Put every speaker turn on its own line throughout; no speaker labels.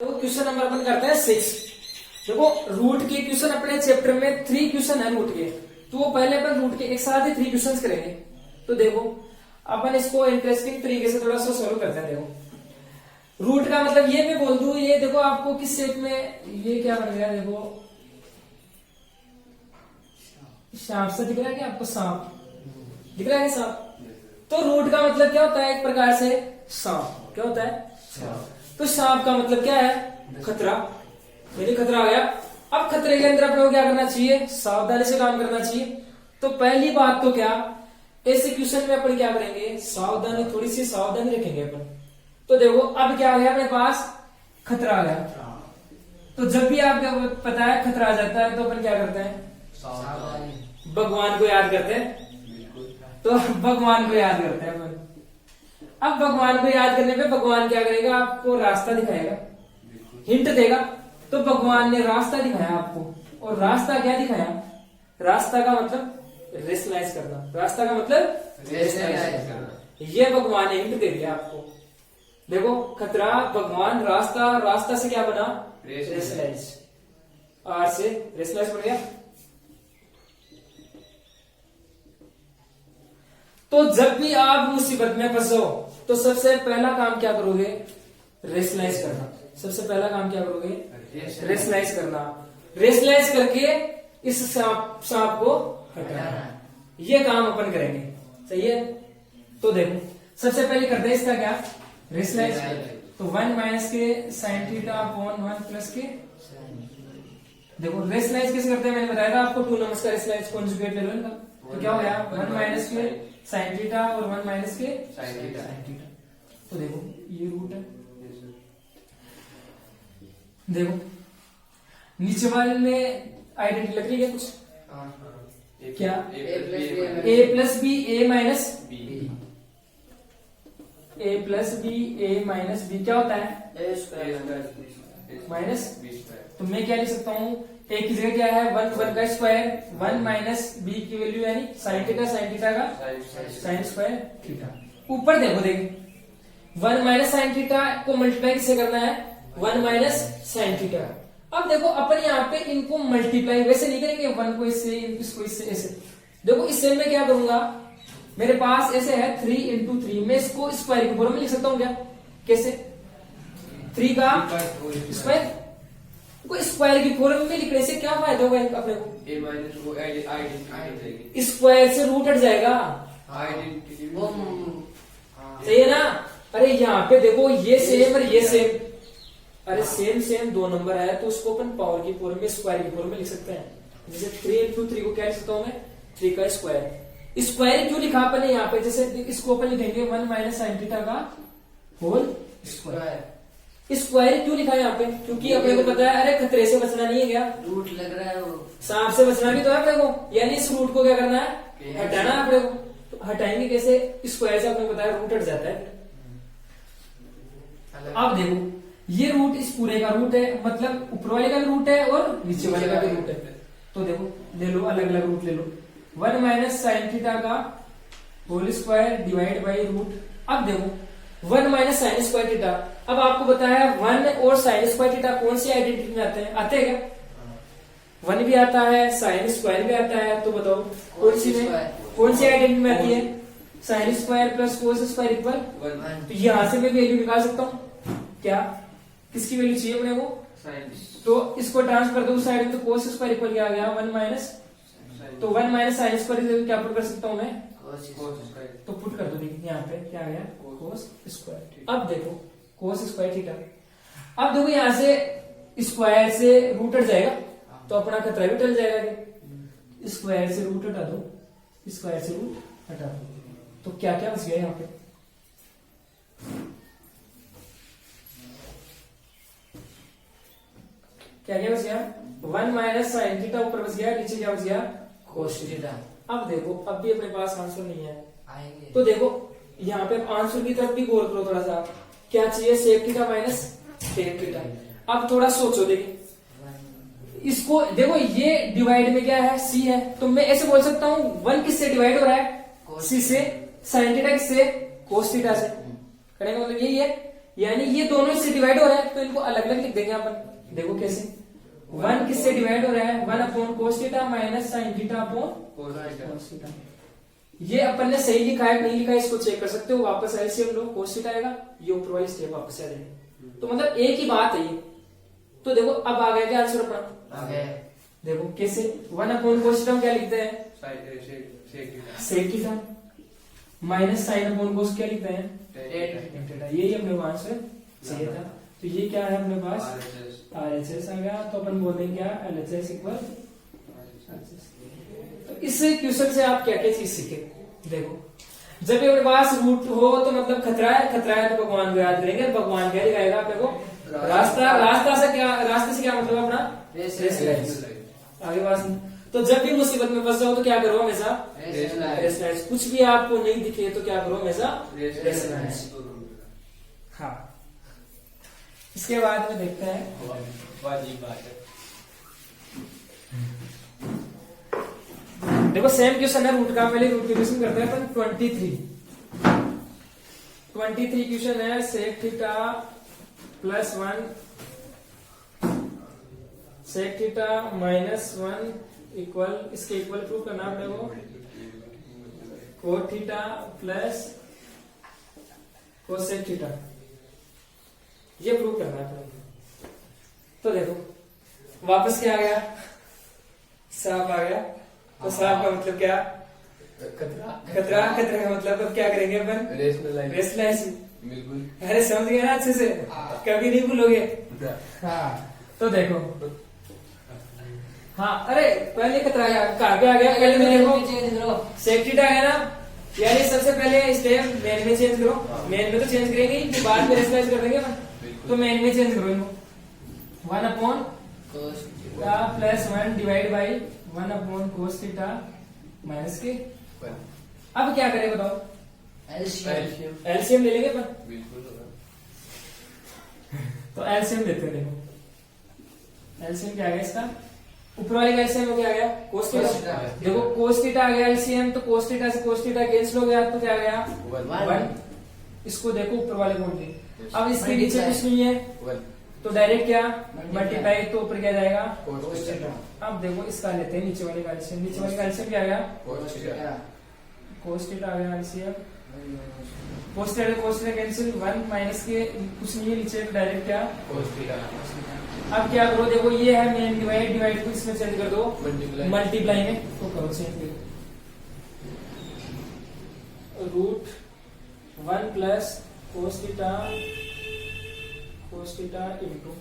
तो question number अपन करते हैं 6। देखो रूट के क्वेश्चन अपने चैप्टर में 3 क्वेश्चन है रूट के, तो वो पहले अपन रूट के एक साथ ही 3 क्वेश्चन करेंगे। तो देखो अपन इसको इंटरेस्टिंग तरीके से थोड़ा सा सोल्व करते हैं। देखो रूट का मतलब ये मैं बोल दूं, ये देखो आपको किस शेप में ये क्या बन गया, देखो सांप से दिख रहा है क्या आपको? सांप दिख रहा है सांप। तो रूट का मतलब क्या होता है? एक प्रकार से सांप। क्या होता है? सांप। तो सांप का मतलब क्या है? खतरा। मेरे खतरा आ गया। अब खतरे के अंदर अपने को क्या करना चाहिए? सावधानी से काम करना चाहिए। तो पहली बात तो क्या, ऐसे क्वेश्चन में अपन क्या करेंगे? सावधानी, थोड़ी सी सावधानी रखेंगे अपन। तो देखो अब क्या आ गया अपने पास? खतरा आ गया। तो जब भी आपको पता है खतरा आ जाता है तो अपन क्या करते हैं? भगवान को याद करते हैं। तो भगवान को याद करते हैं अपन। अब भगवान को याद करने पे भगवान क्या करेगा? आपको रास्ता दिखाएगा, हिंट देगा। तो भगवान ने रास्ता दिखाया आपको, और रास्ता क्या दिखाया? रास्ता का मतलब रेशनलाइज करना। रास्ता का मतलब रेशनलाइज करना। ये भगवान ने हिंट दे दिया आपको। देखो खतरा, भगवान, रास्ता, रास्ता से क्या बना? रेशनलाइज। आर से रेशनलाइज बन गया। तो जब भी आप मुसीबत में फंसो तो सबसे पहला काम क्या करोगे? रेशनलाइज करना। सबसे पहला काम क्या करोगे? रेशनलाइज करना। रेशनलाइज करके इस सांप को हटाना। ये काम अपन करेंगे, सही है? तो देखो सबसे पहले करते हैं इसका क्या? रेशनलाइज। तो 1 माइनस के साइन थीटा अपॉन 1 प्लस के। देखो रेशनलाइज कैसे करते हैं मैंने बताया था आपको। 2 नंबर्स का रेशनलाइज कॉन्जुगेट ले लो इनका। तो क्या हो गया? 1 माइनस के साइन थीटा और 1 माइनस के साइन थीटा। तो देखो ये रूट है। देखो नीचे वाले में आइडेंटिटी लग रही है कुछ? क्या? ए plus B A minus B. A plus B A minus B क्या होता है? ए स्क्वायर माइनस बी स्क्वायर। तो मैं क्या लिख सकता हूँ? ए की जगह क्या है? 1 का स्क्वायर, 1 माइनस बी की वैल्यू यानी साइन थीटा का साइन स्क्वायर थीटा। ऊपर देखो, देखिए 1 माइनस साइन थीटा को मल्टीप्लाई किससे करना है? 1 माइनस साइन थीटा। अब देखो अपन यहाँ पे इनको मल्टीप्लाई वैसे नहीं करेंगे, 1 को इससे, इसको इससे, ऐसे। देखो इससे मैं क्या करूंगा? मेरे पास ऐसे है 3 इंटू 3, मैं इसको स्क्वायर की फॉर्म में लिख सकता हूँ क्या? कैसे? 3 का स्क्वायर को स्क्वायर की फॉर्म में लिखने से क्या फायदा होगा अपने को?
ए माइनस को आइडेंटिटी
स्क्वायर से रूट हट जाएगा।
आइडेंटिटी
सही है ना? अरे यहाँ पे देखो ये सेम और ये सेम, अरे सेम सेम 2 नंबर है तो उसको अपन पावर की फॉर्म में, स्क्वायर की फॉर्म में लिख सकते हैं। जैसे 3 इंटू 3 को क्या लिख सकता हूँ मैं? 3 का स्क्वायर। स्क्वायर क्यों लिखा अपन ने यहाँ पे? जैसे इसको अपन लिखेंगे 1 माइनस साइन थीटा का होल स्क्वायर। स्क्वायर क्यों लिखा है यहाँ पे? क्योंकि अपने को पता है, अरे खतरे से बचना नहीं है क्या?
रूट लग रहा है वो,
सांप से बचना भी तो है अपने को, यानी इस रूट को क्या करना है? हटाना है अपने को। तो हटाएंगे कैसे? स्क्वायर से अपने को पता है रूट हट जाता है। अब देखो ये रूट इस पूरे का रूट है, मतलब ऊपर वाले का भी रूट है और नीचे वाले का भी रूट है। तो देखो ले लो, अलग अलग रूट ले लो। 1 माइनस साइन थीटा का whole square divide by root. अब देखो 1 माइनस साइन स्क्वायर थीटा। अब आपको बताया 1 और साइन स्क्वायर थीटा कौन सी आइडेंटिटी में आते हैं? आते हैं क्या? 1 भी आता है, साइन स्क्वायर भी आता है। तो बताओ कौन सी में, कौन सी आइडेंटिटी में आती है? Sine square plus cos square equal 1। तो यहां से मैं वैल्यू निकाल सकता हूँ क्या? किसकी वैल्यू चाहिए अपने को? तो इसको ट्रांसफर दो साइड में, तो कोस स्क्वायर इक्वल क्या आ गया? 1 माइनस। तो 1 माइनस साइन स्क्वायर क्या पुट कर सकता हूँ मैं? तो पुट कर दो, देखिए यहाँ पे क्या आ गया? Cos square. अब देखो कोस स्क्वायर थीटा। अब देखो यहाँ से स्क्वायर से रूट हट जाएगा तो अपना खतरा भी टल जाएगा। स्क्वायर से रूट हटा दो, स्क्वायर से रूट हटा दो, तो क्या क्या बच गया यहाँ पे? क्या क्या बच गया? 1 माइनस साइन थीटा ऊपर बच गया, नीचे क्या बच गया? कोस थीटा। अब देखो अब भी अपने पास आंसर नहीं है
आएंगे।
तो देखो यहाँ पे आंसर की तरफ भी गौर करो थोड़ा सा। क्या चाहिए? Sec theta minus tan theta. अब थोड़ा सोचो, देखिए इसको देखो, ये डिवाइड में क्या है? सी है। तो मैं ऐसे बोल सकता हूँ 1 किससे डिवाइड हो रहा है? सी से। साइन थीटा किससे? कोस थीटा से। कहने का मतलब यही है। यानी ये दोनों इससे डिवाइड हो रहे हैं तो इनको अलग अलग लिख देंगे अपन। देखो कैसे, 1 किससे डिवाइड हो रहा है, 1 upon cos theta minus sine theta upon कोस थीटा। ये अपन ने सही लिखा है नहीं लिखा है इसको चेक कर सकते हो, वापस एलसीएम लो, कोस थीटा आएगा, ये ऊपर वाली स्टेप वापस आ जाएगी। तो मतलब एक ही बात है ये। तो देखो अब आ गया क्या आंसर अपना, देखो कैसे, 1 अपॉन कोस थीटा क्या लिखते हैं, sec theta minus sine upon cos क्या लिखते हैं, टेन थीटा। यही अपने को आंसर चाहिए था। तो ये क्या है अपने पास, RHS आ गया। तो अपन बोलेंगे क्या, LHS इक्वल। तो इस क्वेश्चन से आप क्या क्या चीज सीखे, देखो जब अपने पास रूट हो तो मतलब खतरा है तो भगवान को याद करेंगे। भगवान क्या दिखाएगा अपने को, रास्ता से क्या, रास्ते से क्या मतलब अपना रेस लाइन्स, आगे पास। तो जब भी मुसीबत में फंस जाओ तो क्या करो, हमेशा रेस लाइन्स। कुछ भी आपको नहीं दिखे तो क्या करो, हमेशा रेस लाइन्स। हाँ, इसके बाद में देखते हैं,
वाजिब बात है।
देखो सेम क्वेश्चन है रूट का, पहले रूट क्वेश्चन करते हैं अपन। 23 क्वेश्चन है, sec theta plus 1 sec theta minus 1 equal, इसके इक्वल प्रूफ करना अपने को, cot theta plus cosec theta, ये प्रूफ करना है अपने को। तो देखो वापस क्या आ गया, साफ आ गया। तो साफ का मतलब क्या, खतरा का मतलब अब क्या करेंगे अपन, रेशनलाइज। बिल्कुल, अरे समझ गए ना अच्छे से, कभी नहीं भूलोगे। हाँ तो देखो, हाँ अरे पहले खतरा आ गया, कहाँ पे आ गया, पहले में देखो सेक थीटा है ना, यानी सबसे पहले स्टेप मेन में चेंज करो। मेन में तो चेंज करेंगे कि बाद में रेशनलाइज कर देंगे, तो मेन में चेंज करो इनको। 1 upon plus 1 divide by 1 upon cos theta minus के। अब क्या करें बताओ, एलसीएम ले लेंगे अपन। तो एलसीएम लेते हैं, देखो एलसीएम क्या आ गया इसका, ऊपर वाले का एलसीएम क्या आ गया, कोस थीटा। देखो कोस थीटा आ गया एलसीएम, तो कोस थीटा से कोस थीटा कैंसिल हो गया, तो क्या आ गया 1। इसको देखो ऊपर वाले को दे, अब इसके नीचे कुछ नहीं है तो डायरेक्ट क्या मल्टीप्लाई, तो ऊपर क्या जाएगा कोस थीटा। अब देखो इसका लेते हैं नीचे वाले का एलसीएम, नीचे वाले का एलसीएम क्या आ गया कोस थीटा आ गया LCM, cos theta cancel, 1 minus के कुछ नहीं है नीचे, डायरेक्ट क्या कोस थीटा। अब क्या करो, देखो ये है मेन डिवाइड को इसमें चेंज कर दो मल्टीप्लाई में, तो करो change, root 1 plus cos theta into,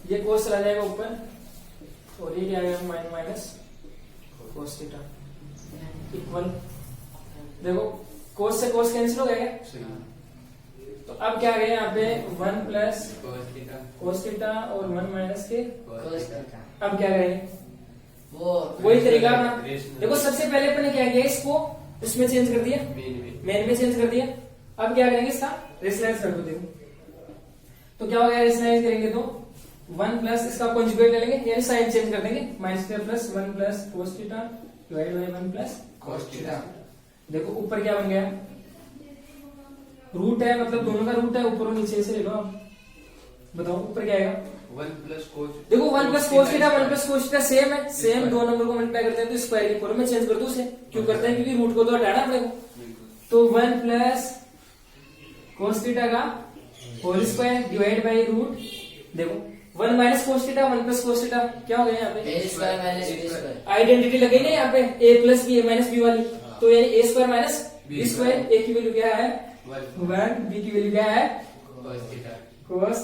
ये कोस चला जाएगा ऊपर और ये क्या आएगा माइनस कोस थीटा इक्वल, देखो कोस से कोस कैंसिल हो गया क्या, तो अब क्या आ गया यहाँ पे 1 प्लस कोस थीटा और 1 माइनस के कोस थीटा। अब क्या करेंगे, वही तरीका अपना। देखो सबसे पहले अपने क्या किया, इसको इसमें चेंज कर दिया, मेन में चेंज कर दिया। अब क्या करेंगे, इसका रेशनलाइज कर दो। देखो तो क्या हो गया, रेशनलाइज करेंगे तो 1 प्लस इसका कॉन्जुगेट ले लेंगे, यानी साइन चेंज कर देंगे, माइनस के plus 1 plus cos theta divide by 1 plus cos theta. देखो ऊपर क्या बन गया, रूट है, मतलब दोनों का रूट है, ऊपर और नीचे से ले लो। आप बताओ ऊपर क्या आएगा,
1 प्लस कोस,
देखो 1 plus cos theta 1 plus cos theta same है, सेम दो नंबर को मल्टीप्लाई करते हैं तो स्क्वायर की फॉर्म में चेंज कर दो उसे। क्यों करते हैं, क्योंकि रूट को तो हटाना अपने को। तो 1 प्लस कोस थीटा का whole square divide by root, देखो 1 minus cos theta 1 plus cos theta क्या हो गया यहाँ पे, आइडेंटिटी लगी ना यहाँ पे, a plus B minus B वाली, तो ये a square minus B square, a की वैल्यू क्या है 1, b की वैल्यू क्या है कोस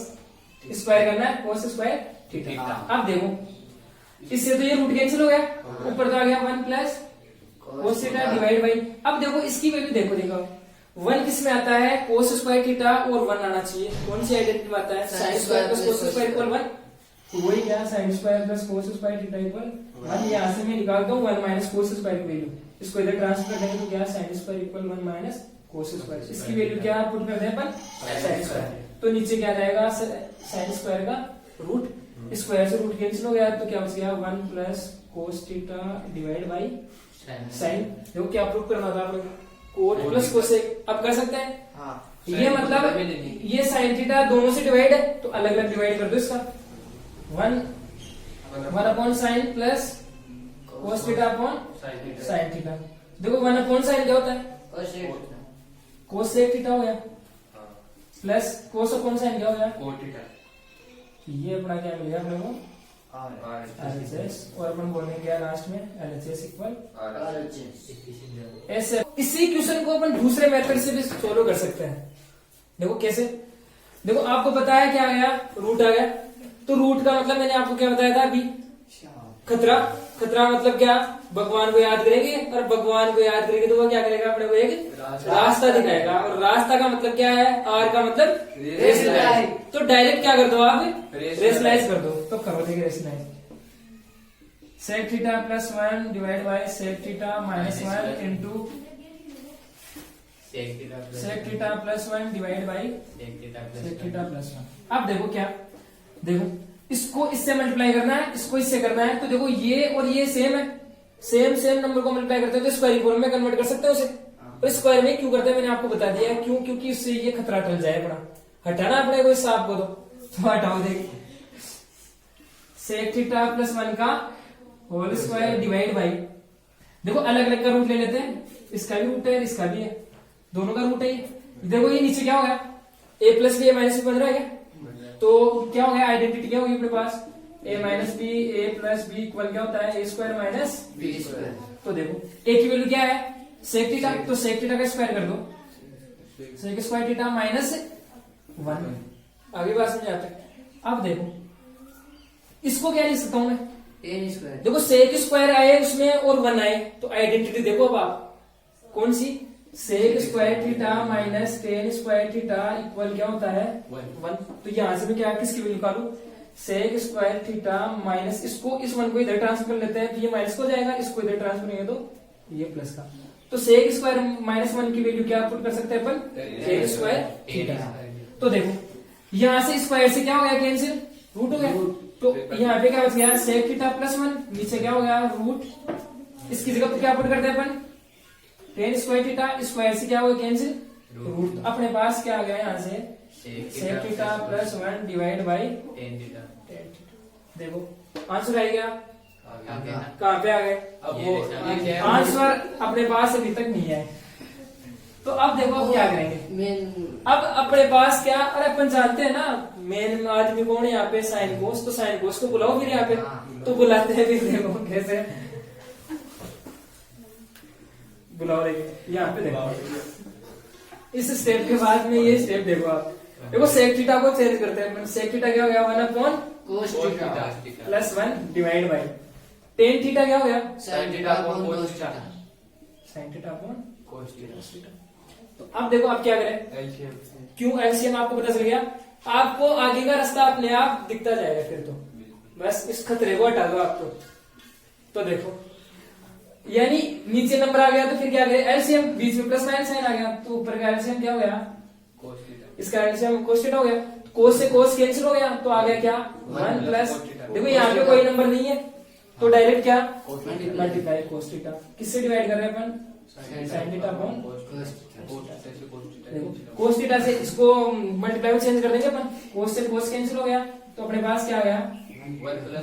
स्क्वायर करना है, कोस स्क्वायर थीटा। अब देखो इससे तो ये रूट कैंसिल हो गया, ऊपर तो आ गया 1 plus cos theta divide by. अब देखो इसकी वैल्यू देखो 1 किस में आता है, कोस स्क्वायर थीटा और 1 आना चाहिए, कौन सी आइडेंटिटी में आता है, sine square plus cos square equal 1, तो वही क्या sign square plus cos square theta equal 1। यहाँ से मैं निकालता हूँ 1 माइनस कोस स्क्वायर की वैल्यू, इसको इधर ट्रांसफर करेंगे तो क्या sine square equal 1 minus cos square, इसकी वैल्यू क्या पुट कर दें अपन साइन स्क्वायर, तो नीचे क्या जाएगा साइन स्क्वायर का रूट, स्क्वायर से रूट कैंसिल हो गया, तो क्या बच गया 1 plus cos theta divide by sign. देखो क्या प्रूफ करना था आपने, कोट प्लस कोसेक। अब कर सकते हैं, ये मतलब ये साइन थीटा दोनों से डिवाइड है तो अलग अलग डिवाइड कर दो इसका 1/sin plus cos theta upon sin theta. देखो 1/sin क्या होता है cos sec थीटा हो गया प्लस cos अपॉन sin क्या हो गया ये अपना क्या मिल गया अपने को RHS और अपन बोलने गया लास्ट में LHS इक्वल ऐसे। इसी क्वेश्चन को अपन दूसरे मेथड से भी सोल्व कर सकते हैं। देखो कैसे, देखो आपको बताया क्या आ गया, रूट आ गया। तो रूट का मतलब मैंने आपको क्या बताया था अभी, खतरा। खतरा मतलब क्या, भगवान को याद करेंगे और भगवान को याद करेंगे तो वो क्या करेगा, अपने को एक रास्ता दिखाएगा। और रास्ता का मतलब क्या है, आर का मतलब रेशनलाइज। तो डायरेक्ट क्या कर दो आप, रेशनलाइज कर दो। तो करो देखिए rationalise, sec theta plus 1 divide by sec theta minus 1 into sec theta plus 1 divide by sec theta plus 1। अब देखो क्या, देखो इसको इससे मल्टीप्लाई करना है, इसको इससे करना है। तो देखो ये और ये सेम है, सेम सेम नंबर को मल्टीप्लाई करते हैं तो स्क्वायर फॉर्म में कन्वर्ट कर सकते हो उसे। और स्क्वायर में क्यों करते हैं मैंने आपको बता दिया, क्यों, क्योंकि उससे ये खतरा टल जाए अपना। हटाना अपने को इस सांप को तो हटाओ। देखिए सेक थीटा प्लस 1 का होल स्क्वायर डिवाइड बाई, देखो अलग अलग का रूट ले लेते हैं, इसका भी रूट है इसका भी है, दोनों का रूट है ये। देखो ये नीचे क्या हो गया, a plus B A minus B बन रहा है क्या, तो क्या हो गया, आइडेंटिटी क्या होगी अपने पास, a minus B A plus B equal क्या होता है, a square minus B square. तो देखो a की वैल्यू क्या है, सेक थीटा, तो सेक थीटा का स्क्वायर कर दो, सेक स्क्वायर थीटा माइनस 1। आगे बात समझ आता है। अब देखो इसको क्या लिख सकता हूं मैं,
टेन स्क्वायर।
देखो सेक स्क्वायर आए उसमें और 1 आए, तो आइडेंटिटी देखो अब आप कौन सी, sec square theta minus tan square theta equal क्या होता है 1। तो यहां से मैं क्या किसकी वैल्यू निकालू, सेक स्क्वायर थीटा माइनस इसको, इस 1 को इधर ट्रांसफर कर लेते हैं तो ये माइनस हो जाएगा, इसको इधर ट्रांसफर करेंगे तो ये प्लस का। तो सेक स्क्वायर माइनस 1 की वैल्यू क्या पुट कर सकते हैं अपन, सेक स्क्वायर थीटा। तो देखो यहां से स्क्वायर से क्या हो गया, कैंसिल, रूट हो गया। तो यहाँ पे क्या बच गया, सेक थीटा प्लस 1, नीचे क्या हो गया रूट, इसकी जगह पे क्या पुट करते हैं अपन, टेन स्क्वायर थीटा, स्क्वायर से क्या हो गया कैंसिल, रूट। अपने पास क्या आ गया यहाँ से, sec theta plus 1 divide by tan theta. देखो आंसर आ गया, कहाँ पे आ गए, आंसर अपने पास अभी तक नहीं है। तो अब देखो अब क्या करेंगे, अब अपने पास क्या, अरे अपन जानते हैं ना मेन आदमी कौन है यहाँ पे, साइन कोस। तो साइन कोस को बुलाओ फिर यहाँ पे, तो बुलाते हैं फिर, देखो कैसे बुलाओ, देखिए यहाँ पे देखो इस स्टेप के बाद में ये स्टेप देखो आप, देखो सेक थीटा को चेंज करते हैं। सेक थीटा क्या हो गया, 1/cos theta plus 1 divide by tan theta क्या हो गया,
sign theta upon cos theta.
Sign theta upon cos theta. तो अब देखो आप क्या करें, क्यों एलसीएम आपको पता चल गया, आपको आगे का रास्ता अपने आप दिखता जाएगा फिर। तो बस इस खतरे को हटा दो आप। तो देखो यानी नीचे नंबर आ गया तो फिर क्या करें, एलसीएम, बीच में प्लस माइनस साइन आ गया तो ऊपर का एलसीएम क्या हो गया, इसका एलसीएम cos थीटा हो गया। cos से cos कैंसिल हो गया तो आ गया क्या 1 प्लस, देखो यहाँ पे कोई नंबर नहीं है तो डायरेक्ट क्या मल्टीप्लाई cos थीटा, किससे डिवाइड कर रहे हैं अपन, sine theta upon cos theta से इसको मल्टीप्लाई में चेंज कर देंगे अपन, cos से cos कैंसिल हो गया तो अपने पास क्या आ गया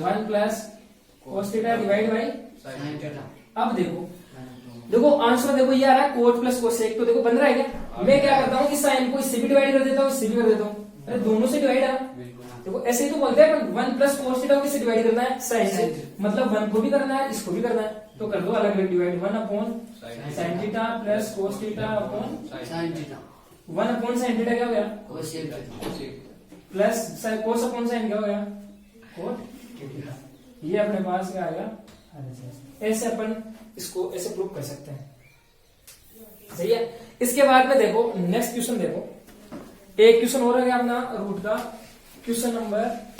1 plus cos theta divide by
sine theta.
अब देखो, देखो आंसर देखो ये आ रहा है कोट प्लस कोस एक, तो देखो बन रहा है क्या, मैं क्या करता हूँ कि साइन को इससे भी डिवाइड कर देता हूँ, इससे भी कर देता हूँ, अरे दोनों से डिवाइड है। देखो ऐसे ही तो बोलते हैं 1 प्लस कोस थीटा को किससे डिवाइड करना है, साइन से, मतलब 1 को भी करना है इसको भी करना है, तो कर दो अलग अलग divide, 1 upon sine theta plus cos theta upon
sine theta.
1 upon sine theta क्या हो गया,
cos थीटा
प्लस कोस अपॉन साइन क्या हो गया, कोट थीटा। ये अपने पास क्या आएगा, ऐसे अपन इसको ऐसे प्रूव कर सकते हैं, सही है। इसके बाद में देखो नेक्स्ट क्वेश्चन, देखो एक क्वेश्चन और है अपना रूट का, क्वेश्चन नंबर है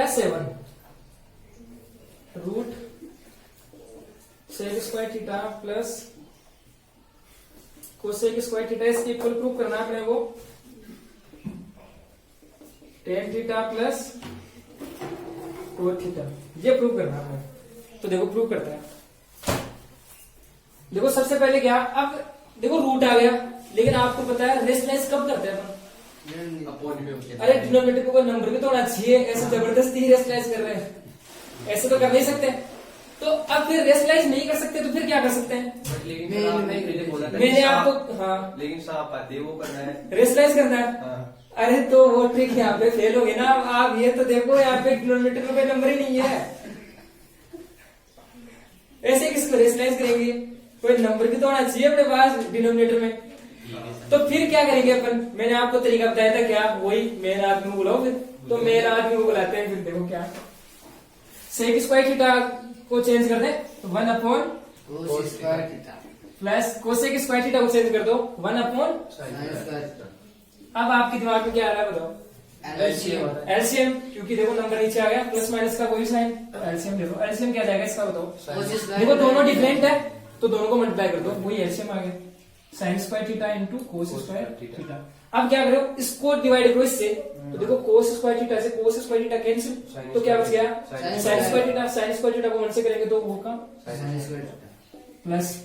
7, root sec square theta plus cosec square theta, इसके इक्वल प्रूव करना है अपने को tan theta plus cot theta, ये प्रूव करना है। तो देखो प्रूव करते हैं। देखो सबसे पहले क्या, अब देखो रूट आ गया, लेकिन आपको पता है रेशनलाइज कब करते हैं अपन?
अपॉन में होते हैं।
अरे डिनोमिनेटर को कोई नंबर भी तो होना चाहिए, ऐसे जबरदस्ती ही रेशनलाइज कर रहे हैं, ऐसे तो कर नहीं सकते। तो अब फिर रेशनलाइज नहीं कर सकते तो फिर क्या कर सकते हैं?
बट लेकिन सर आपने पहले बोला था
मैंने
कि
आपको
सांप-
हाँ
लेकिन सांप आते हैं, वो करना है।
रेशनलाइज करना है।
हाँ।
अरे तो वो ट्रिक यहाँ पे फेल हो गई ना। अब आप ये तो देखो यहाँ पे डिनोमिनेटर में कोई नंबर ही नहीं है, ऐसे किसको रेशनलाइज करेंगे? कोई नंबर भी तो होना चाहिए अपने पास डिनोमिनेटर में। तो फिर क्या करेंगे अपन? मैंने आपको तरीका बताया था क्या, वही मेन आदमी को बुलाओ फिर। तो मेन आदमी को बुलाते हैं, फिर देखो क्या सेक स्क्वायर थीटा को चेंज कर दे तो 1 अपॉन
कोस square theta
plus cosec square theta को चेंज कर दो 1 अपॉन।
साइन स्क्वायर थीटा
अब आपके दिमाग में क्या आ रहा है बताओ?
एलसीएम
एलसीएम, क्योंकि देखो नंबर नीचे आ गया, प्लस माइनस का कोई साइन, एलसीएम ले लो। एलसीएम क्या जाएगा इसका बताओ?
कोस स्क्वायर
देखो दोनों डिफरेंट है तो दोनों को मल्टीप्लाई कर दो, वही एलसीएम आ गया, sine square theta into cos square theta. अब क्या करो, इसको डिवाइड करो इससे, तो देखो कोस स्क्वायर थीटा से कोस स्क्वायर थीटा कैंसिल, तो क्या बच गया? Sine square theta. Sign square theta को 1 से करेंगे तो वो का
sign square theta
plus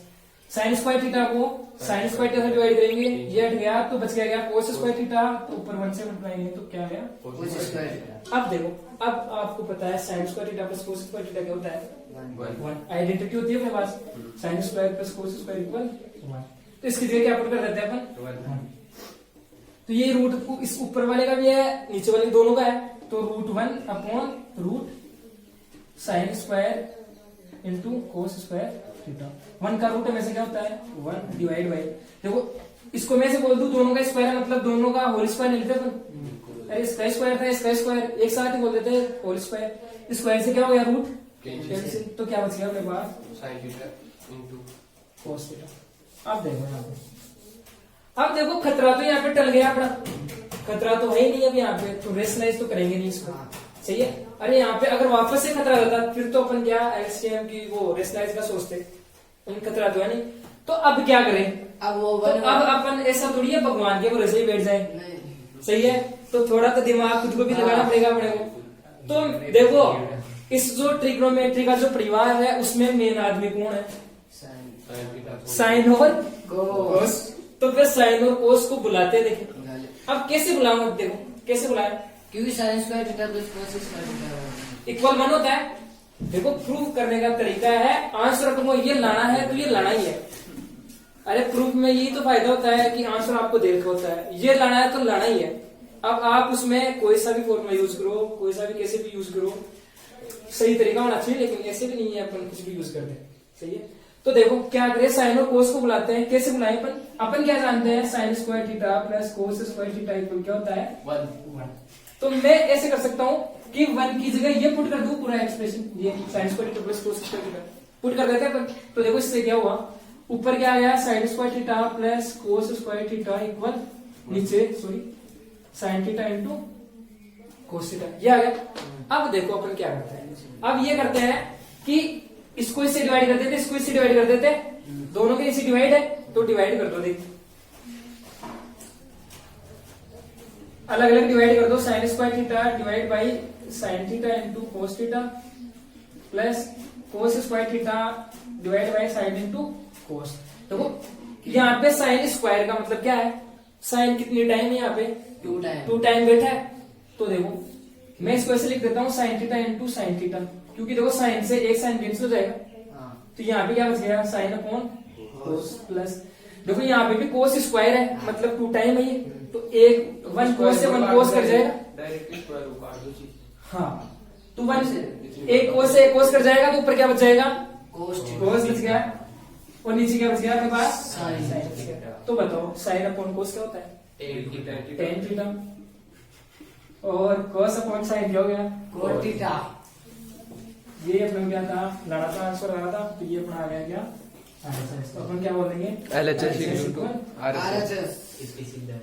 sign square theta को साइन स्क्वायर थीटा से डिवाइड करेंगे, ये हट गया तो बच गया कोस स्क्वायर थीटा, तो ऊपर 1 से मल्टीप्लाई तो क्या गया?
कोस स्क्वायर थीटा
अब देखो, अब आपको पता है sine square theta plus cos square theta क्या होता है? 1। आइडेंटिटी होती है अपने पास, sine square plus cos square equal 1। तो इसकी जगह क्या पुट कर देते हैं अपन? 1। तो ये रूट इस ऊपर वाले का भी है, नीचे वाले दोनों का है, तो root 1 upon root sine square into cos square theta. 1 का रूट में से क्या होता है? 1 डिवाइड बाई, देखो इसको मैं से बोल दूं दोनों का स्क्वायर है, मतलब दोनों का होल स्क्वायर नहीं लेते अपन। अरे इसका स्क्वायर था, इसका स्क्वायर एक साथ ही बोल देते हैं होल स्क्वायर। स्क्वायर से क्या हो गया? रूट कैंसिल, तो क्या बच गया अपने पास?
Sine theta into
cos theta. अब देखो यहाँ पे, अब देखो खतरा तो यहाँ पे टल गया अपना, खतरा तो है ही नहीं अब यहाँ पे, तो रेशनलाइज तो करेंगे नहीं इसको, सही है। अरे यहाँ पे अगर वापस से खतरा रहता फिर तो अपन क्या एलसीएम की वो रेशनलाइज का सोचते, लेकिन खतरा तो है नहीं। तो अब क्या करें?
अब वो
तो अब अपन ऐसा थोड़ी है भगवान के भरोसे ही बैठ जाए,
नहीं
सही है। तो थोड़ा तो दिमाग खुद को भी लगाना पड़ेगा अपने को। तो देखो इस जो ट्रिग्नोमेट्री का जो परिवार है उसमें मेन आदमी कौन है?
साइन
साइन थीटा
साइन और
कोस
तो फिर साइन और कोस को बुलाते हैं। देखो अब कैसे बुलाऊंगा, देखो कैसे बुलाए,
क्योंकि sign square theta plus cos square theta
equal 1 होता है। देखो प्रूफ करने का तरीका है, आंसर तुमको ये लाना है तो ये लाना ही है। अरे प्रूफ में यही तो फायदा होता है कि आंसर आपको दे रखा होता है, ये लाना है तो लाना ही है। अब आप उसमें कोई सा भी फॉर्मूला यूज करो, कोई सा भी कैसे भी यूज करो, सही तरीका होना चाहिए, लेकिन ऐसे भी नहीं है अपन कुछ भी यूज कर दे, सही है। तो देखो क्या करें, साइन और कोस को बुलाते हैं, कैसे बुलाएं अपन? अपन क्या जानते हैं, sign square theta plus cos square theta equal क्या होता है? 1। तो मैं ऐसे कर सकता हूँ कि 1 की जगह ये पुट कर दूं पूरा एक्सप्रेशन, ये sign square theta plus cos square theta put कर देते हैं अपन। तो देखो इससे क्या हुआ, ऊपर क्या आ गया? Sine square theta plus cos square theta equal नीचे sorry sine theta into cos theta, ये आ गया। अब देखो अपन क्या करते हैं, अब ये करते हैं कि इसको इससे डिवाइड कर देते, इसको इससे डिवाइड कर देते, दोनों के इसी डिवाइड है तो डिवाइड कर दो, देख अलग अलग डिवाइड कर दो। Sign square theta divide by sine theta into cos theta plus cos square theta divide by sine into cos. देखो यहाँ पे साइन स्क्वायर का मतलब क्या है? साइन कितनी टाइम है यहाँ पे? 2 टाइम बैठा है। तो देखो मैं इसको ऐसे लिख देता हूँ sign theta into sine theta, क्योंकि देखो साइन से एक साइन कैंसिल हो जाएगा, तो यहाँ पे क्या बच गया? साइन अपॉन कोस प्लस देखो यहाँ पे भी कोस स्क्वायर है, मतलब 2 टाइम है ये, तो 1 कोस से 1 कोस कर जाएगा,
डायरेक्टली स्क्वायर रूट काट दो जी।
हाँ तो 1 कोस से 1 कोस कर जाएगा, तो ऊपर क्या बच जाएगा?
कोस
कोस बच गया, और नीचे क्या बच गया आपके पास?
साइन।
साइन बच गया। तो बताओ साइन अपॉन कोस क्या होता है? टेन थीटा, और कोस अपॉन साइन क्या हो गया?
कोस थीटा।
ये अपना क्या था, लड़ा था आंसर लड़ा था, तो ये अपना आ गया क्या? RHS। तो अपन क्या बोलेंगे?
LHS
RHS
equal to
RHS
इसकी सीधा